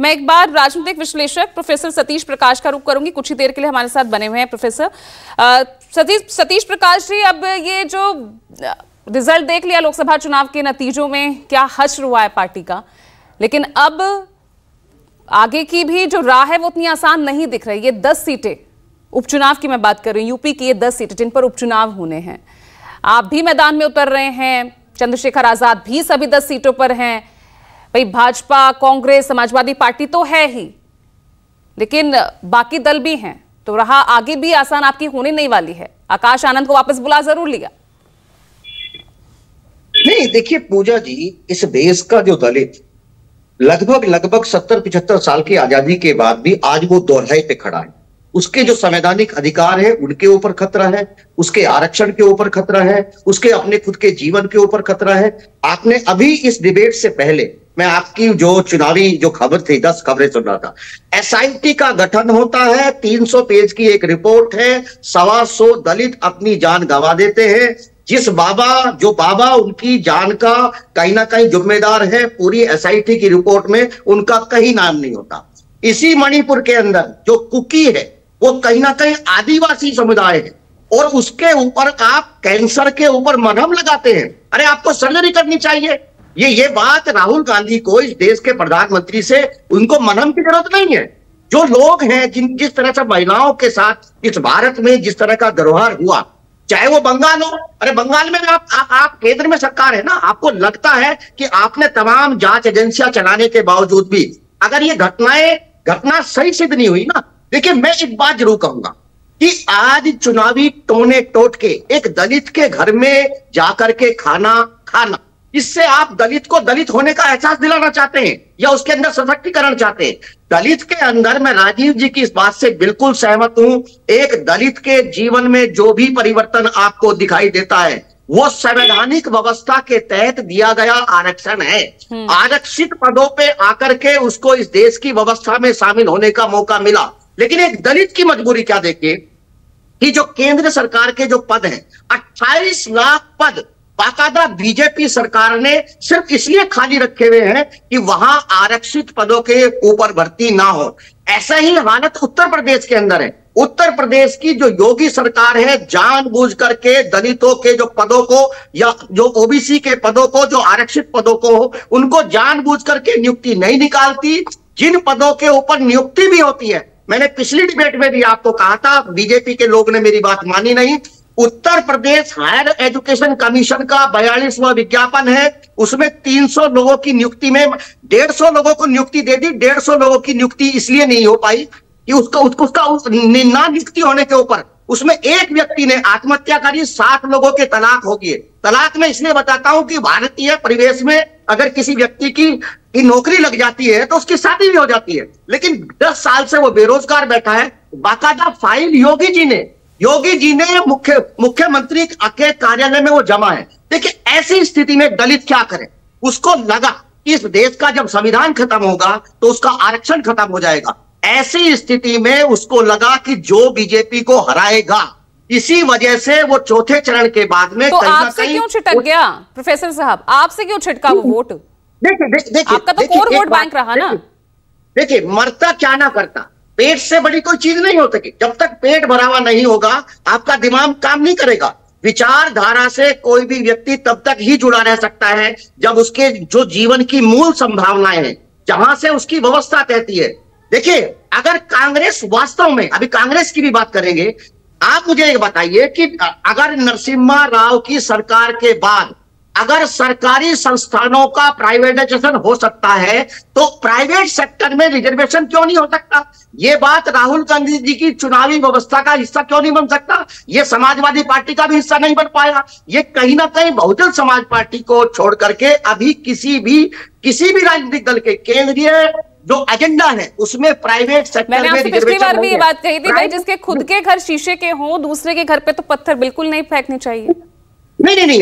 मैं एक बार राजनीतिक विश्लेषक प्रोफेसर सतीश प्रकाश का रुख करूंगी, कुछ ही देर के लिए हमारे साथ बने हुए हैं प्रोफेसर सतीश प्रकाश जी। अब ये जो रिजल्ट देख लिया लोकसभा चुनाव के नतीजों में, क्या हश्र हुआ है पार्टी का, लेकिन अब आगे की भी जो राह है वो उतनी आसान नहीं दिख रही। ये 10 सीटें, उपचुनाव की मैं बात कर रही हूँ, यूपी की ये 10 सीटें जिन पर उपचुनाव होने हैं, आप भी मैदान में उतर रहे हैं, चंद्रशेखर आजाद भी सभी 10 सीटों पर हैं। भाई भाजपा, कांग्रेस, समाजवादी पार्टी तो है ही, लेकिन बाकी दल भी हैं, तो रहा आगे भी आसान आपकी होने नहीं वाली है। आकाश आनंद को वापस बुला जरूर लिया। नहीं, देखिए पूजा जी, इस देश का जो दलित लगभग 70-75 साल की आजादी के बाद भी आज वो दोहराए पे खड़ा है। उसके जो संवैधानिक अधिकार है उनके ऊपर खतरा है, उसके आरक्षण के ऊपर खतरा है, उसके अपने खुद के जीवन के ऊपर खतरा है। आपने अभी इस डिबेट से पहले मैं आपकी जो चुनावी जो खबर थी, 10 खबरें सुन रहा था। एसआईटी का गठन होता है, 300 पेज की एक रिपोर्ट है, 125 दलित अपनी जान गंवा देते हैं। जो बाबा उनकी जान का कहीं ना कहीं जिम्मेदार है, पूरी एसआईटी की रिपोर्ट में उनका कहीं नाम नहीं होता। इसी मणिपुर के अंदर जो कुकी है वो कहीं ना कहीं आदिवासी समुदाय है, और उसके ऊपर आप कैंसर के ऊपर मरहम लगाते हैं। अरे आपको सर्जरी करनी चाहिए। ये बात राहुल गांधी को, इस देश के प्रधानमंत्री से, उनको मरहम की जरूरत नहीं है। जो लोग हैं, जिस तरह से महिलाओं के साथ इस भारत में जिस तरह का व्यवहार हुआ, चाहे वो बंगाल हो, अरे बंगाल में आप केंद्र में सरकार है ना, आपको लगता है कि आपने तमाम जांच एजेंसियां चलाने के बावजूद भी अगर ये घटना सही सिद्ध नहीं हुई ना, देखिए मैं एक बात जरूर कहूंगा कि आज चुनावी टोने टोट के एक दलित के घर में जाकर के खाना, इससे आप दलित को दलित होने का एहसास दिलाना चाहते हैं या उसके अंदर सशक्तिकरण चाहते हैं? दलित के अंदर, मैं राजीव जी की इस बात से बिल्कुल सहमत हूं, एक दलित के जीवन में जो भी परिवर्तन आपको दिखाई देता है वो संवैधानिक व्यवस्था के तहत दिया गया आरक्षण है। आरक्षित पदों पे आकर के उसको इस देश की व्यवस्था में शामिल होने का मौका मिला। लेकिन एक दलित की मजबूरी क्या देखिए कि जो केंद्र सरकार के जो पद हैं, 28 लाख पद बाकायदा बीजेपी सरकार ने सिर्फ इसलिए खाली रखे हुए हैं कि वहां आरक्षित पदों के ऊपर भर्ती ना हो। ऐसा ही हालत उत्तर प्रदेश के अंदर है। उत्तर प्रदेश की जो योगी सरकार है, जानबूझ करके दलितों के जो पदों को या जो ओबीसी के पदों को, जो आरक्षित पदों को, उनको जानबूझ करके नियुक्ति नहीं निकालती। जिन पदों के ऊपर नियुक्ति भी होती है, मैंने पिछली डिबेट में भी आपको कहा था, बीजेपी के लोग ने मेरी बात मानी नहीं। Uttar Pradesh higher education commission का 42वां विज्ञापन है, उसमें 300 लोगों की नियुक्ति में 150 लोगों को नियुक्ति दे दी। 150 लोगों की नियुक्ति इसलिए नहीं हो पाई कि उसका ना नियुक्ति होने के ऊपर उसमें एक व्यक्ति ने आत्महत्या करी, 60 लोगों के तलाक हो गए। तलाक में इसलिए बताता हूं कि भारतीय परिवेश में अगर किसी व्यक्ति की नौकरी लग जाती है तो उसकी शादी भी हो जाती है, लेकिन 10 साल से वो बेरोजगार बैठा है। बाकायदा फाइल योगी जी ने मुख्यमंत्री के कार्यालय में वो जमा है। देखिए ऐसी स्थिति में दलित क्या करे? उसको लगा कि इस देश का जब संविधान खत्म होगा तो उसका आरक्षण खत्म हो जाएगा। ऐसी स्थिति में उसको लगा कि जो बीजेपी को हराएगा, इसी वजह से वो चौथे चरण के बाद में तो आपसे क्यों छिटक गया प्रोफेसर साहब? आपसे क्यों छिटका वो वोट? देखिए आपका तो कोर वोट बैंक रहा ना। देखिए मरता क्या ना करता, पेट से बड़ी कोई चीज नहीं हो सकी। जब तक पेट भरा हुआ नहीं होगा आपका दिमाग काम नहीं करेगा। विचारधारा से कोई भी व्यक्ति तब तक ही जुड़ा रह सकता है जब उसके जो जीवन की मूल संभावनाएं हैं, जहां से उसकी व्यवस्था कहती है। देखिए अगर कांग्रेस वास्तव में, अभी कांग्रेस की भी बात करेंगे, आप मुझे ये बताइए कि अगर नरसिम्हा राव की सरकार के बाद अगर सरकारी संस्थानों का प्राइवेटाइजेशन हो सकता है तो प्राइवेट सेक्टर में रिजर्वेशन क्यों नहीं हो सकता? ये बात राहुल गांधी जी की चुनावी व्यवस्था का हिस्सा क्यों नहीं बन सकता? ये समाजवादी पार्टी का भी हिस्सा नहीं बन पाया। ये कहीं ना कहीं बहुजन समाज पार्टी को छोड़ करके अभी किसी भी राजनीतिक दल के केंद्रीय जो एजेंडा है उसमें प्राइवेट सेक्टर में रिजर्वेशन। पिछली बार भी ये बात कही थी भाई, जिसके खुद के घर शीशे के हों, दूसरे के घर पे तो पत्थर बिल्कुल नहीं फेंकने चाहिए। नहीं,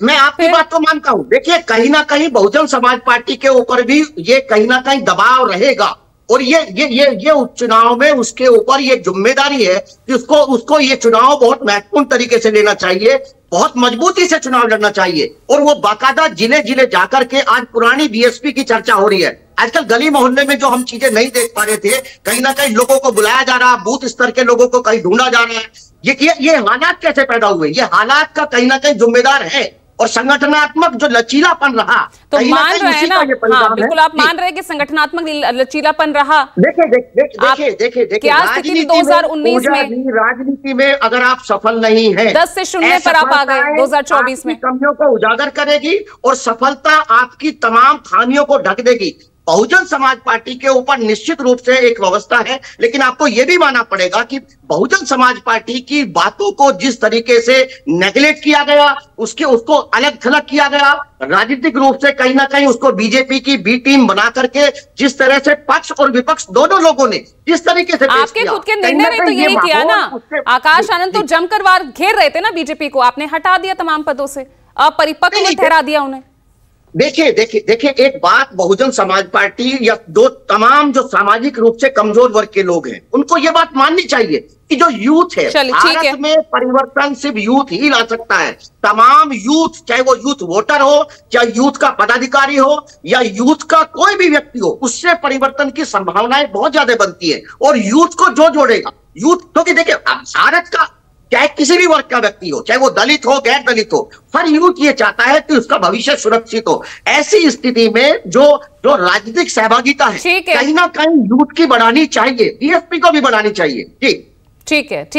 मैं आपकी बात को मानता हूं। देखिए कहीं ना कहीं बहुजन समाज पार्टी के ऊपर भी ये कहीं ना कहीं दबाव रहेगा, और ये उपचुनाव में उसके ऊपर ये जिम्मेदारी है कि उसको ये चुनाव बहुत महत्वपूर्ण तरीके से लेना चाहिए। बहुत मजबूती से चुनाव लड़ना चाहिए और वो बाकायदा जिले जिले जाकर के आज पुरानी बीएसपी की चर्चा हो रही है। आजकल गली मोहल्ले में जो हम चीजें नहीं देख पा रहे थे, कहीं ना कहीं लोगों को बुलाया जा रहा, बूथ स्तर के लोगों को कहीं ढूंढा जा रहा है। ये हालात कैसे पैदा हुए? ये हालात का कहीं ना कहीं जिम्मेदार है और संगठनात्मक जो लचीलापन रहा, तो मान रहे हैं ना, हाँ बिल्कुल आप मान रहे हैं कि संगठनात्मक लचीलापन रहा। देखिए क्या स्थिति 2019 में, राजनीति में अगर आप सफल नहीं हैं, 10 से 0 पर आप आ गए 2024 में, कमियों को उजागर करेगी और सफलता आपकी तमाम खामियों को ढक देगी। बहुजन समाज पार्टी के ऊपर निश्चित रूप से एक व्यवस्था है, लेकिन आपको यह भी मानना पड़ेगा कि बहुजन समाज पार्टी की बातों को जिस तरीके से नेगलेक्ट किया गया, उसको अलग थलग किया गया, राजनीतिक रूप से कहीं ना कहीं उसको बीजेपी की बी टीम बना करके जिस तरह से पक्ष और विपक्ष दोनों लोगों ने जिस तरीके से आपके खुद के निर्णय ने तो यही किया ना। आकाश आनंद तो जमकर वार घेर रहे थे ना बीजेपी को, आपने हटा दिया तमाम पदों से, अपरिपक्व में ठहरा दिया उन्हें। देखिए एक बात, बहुजन समाज पार्टी या तमाम जो सामाजिक रूप से कमजोर वर्ग के लोग हैं, उनको ये बात माननी चाहिए कि जो यूथ है भारत में, परिवर्तन सिर्फ यूथ ही ला सकता है। तमाम यूथ, चाहे वो यूथ वोटर हो, चाहे यूथ का पदाधिकारी हो या यूथ का कोई भी व्यक्ति हो, उससे परिवर्तन की संभावनाएं बहुत ज्यादा बनती है। और यूथ को जो जोड़ेगा, यूथ, क्योंकि देखिए भारत का चाहे किसी भी वर्ग का व्यक्ति हो, चाहे वो दलित हो, गैर दलित हो, हर यूथ ये चाहता है कि उसका भविष्य सुरक्षित हो। ऐसी स्थिति में जो राजनीतिक सहभागिता है, कहीं ना कहीं यूथ की बढ़ानी चाहिए, बीएसपी को भी बढ़ानी चाहिए। जी ठीक है, ठीक।